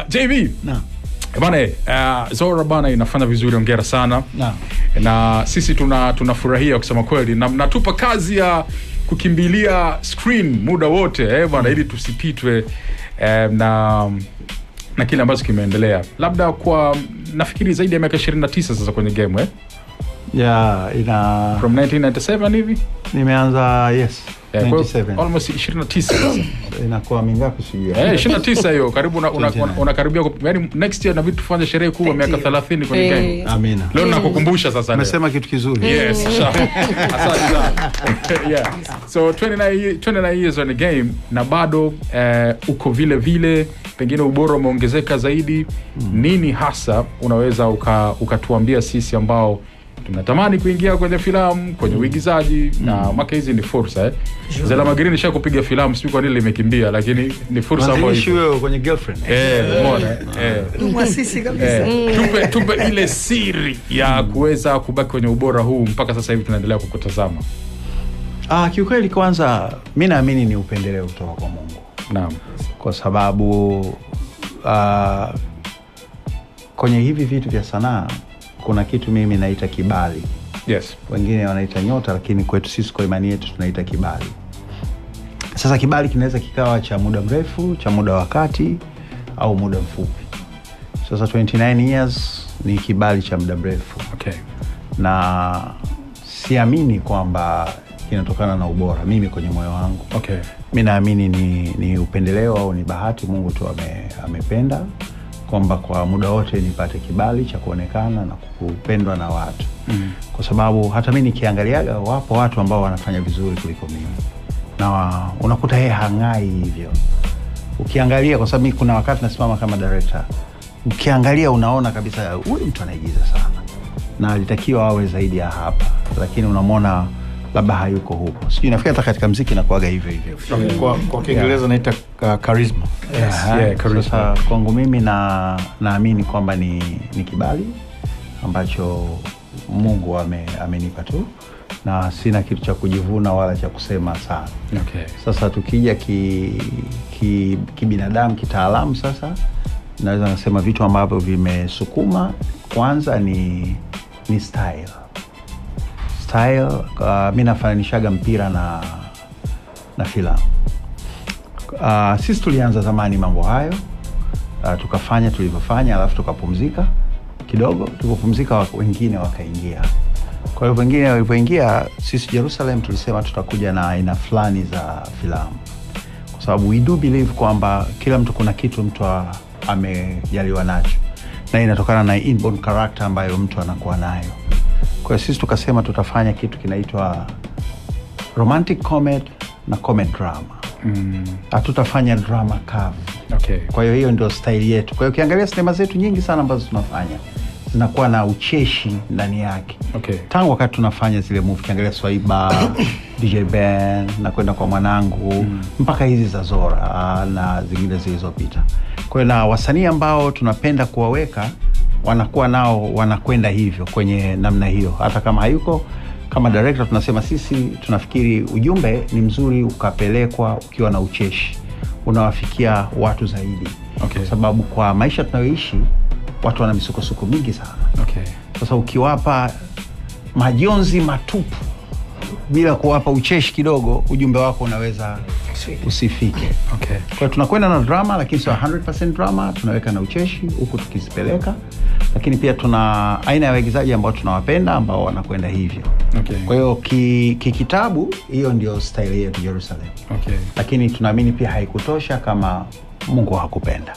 JB. Naam. Bana, Zora bana inafanya vizuri, hongera sana. Naam. Na sisi tunafurahia kusema kweli, na mnatupa kazi ya kukimbilia screen muda wote bana, ili tusipitwe na kile ambacho kimeendelea. Labda kwa nafikiri zaidi ya miaka 29 sasa kwenye game ina from 1997 hivi nimeanza. Yes, 97 almost 29 sasa. Inakuwa mingapi sijui? 29 hiyo, karibu unakaribia, yani next year na vitu tufanye sherehe kubwa miaka 30 kwenye game. Amina. Leo nakukumbusha sasa. Umesema kitu kizuri. Yes, asante sana. Yeah. So 29 years on the game, na bado uko vile vile, pengine ubora umeongezeka zaidi. Nini hasa unaweza ukatuambia sisi ambao tunatamani kuingia kwenye filamu, kwenye uigizaji, na maka hizi ni fursa Zela Magrini nisha kupiga filamu, sio kwa nini limekimbia, lakini ni fursa ambayo wewe kwenye girlfriend. Umeona? Mwasisi kabisa. Tupe ile siri ya kuweza kubaki kwenye ubora huu mpaka sasa hivi tunaendelea kukutazama. Kiukweli kwanza mimi naamini ni upendeleo kutoka kwa Mungu. Naam. Kwa sababu kwenye hivi vitu vya sanaa kuna kitu mimi naita kibali. Yes. Wengine wanaita nyota, lakini kwetu sisi kwa imani yetu tunaita kibali. Sasa kibali kinaweza kikawa cha muda mrefu, cha muda wa kati, au muda mfupi. Sasa 29 years ni kibali cha muda mrefu. Okay. Na siamini kwamba kinatokana na ubora, mimi kwenye moyo wangu. Okay. Mimi naamini ni upendeleo au ni bahati Mungu tu amependa kwamba kwa muda wote nipate kibali cha kuonekana na kupendwa na watu. Kwa sababu hata mimi nikiangaliaga, wapo watu ambao wanafanya vizuri kuliko mimi, na unakuta yeye hangai hivyo. Ukiangalia, kwa sababu mimi kuna wakati nasimama kama director, ukiangalia unaona kabisa huyu mtu anaigiza sana na alitakiwa awe zaidi ya hapa, lakini unamwona labda hayuko huko. Sijui, nafikiri hata katika muziki inakuwaga hivyo hivyo. Kwa Kiingereza naita charisma. Charisma. Sasa kwangu mimi naamini kwamba ni kibali ambacho Mungu amenipa tu, na sina kitu cha kujivuna wala cha kusema sana. Okay. Sasa tukija kibinadamu, kitaalamu, sasa naweza nasema vitu ambavyo vimesukuma kwanza ni style. Mimi nafananishaga mpira na filamu. Sisi tulianza zamani mambo hayo, tukafanya tulivyofanya, alafu tukapumzika kidogo. Tulipopumzika wengine wakaingia. Kwa hiyo wengine walipoingia, sisi Jerusalem tulisema tutakuja na aina fulani za filamu, kwa sababu we do believe kwamba kila mtu kuna kitu mtu amejaliwa nacho, na inatokana na inborn character ambayo mtu anakuwa nayo. Kwa hiyo sisi tukasema tutafanya kitu kinaitwa romantic comedy na comedy drama. Hatutafanya drama kavu. Okay. Kwa hiyo ndio style yetu. Kwa hiyo ukiangalia sinema zetu nyingi sana ambazo tunafanya zinakuwa na ucheshi ndani yake. Okay. Tangu wakati tunafanya zile movie, ukiangalia Swaiba, DJ Ben, na kwenda kwa mwanangu, mpaka hizi za Zora na zingine zilizopita. Kwa hiyo na wasanii ambao tunapenda kuwaweka wanakuwa nao wanakwenda hivyo kwenye namna hiyo. Hata kama hayuko, kama director tunasema sisi tunafikiri ujumbe ni mzuri ukapelekwa ukiwa na ucheshi, unawafikia watu zaidi. Okay. Kwa sababu kwa maisha tunayoishi watu wana misukosuko mingi sana. Okay. Sasa ukiwapa majonzi matupu bila kuwapa ucheshi kidogo, ujumbe wako unaweza usifike. Okay. Kwa hiyo tunakwenda na drama, lakini sio 100% drama, tunaweka na ucheshi huku tukizipeleka. Lakini pia tuna aina ya waigizaji ambao tunawapenda ambao wanakwenda hivyo. Okay. Kwa hiyo kikitabu hiyo ndio style yetu Jerusalem. Okay. Lakini tunaamini pia haikutosha kama Mungu hakupenda.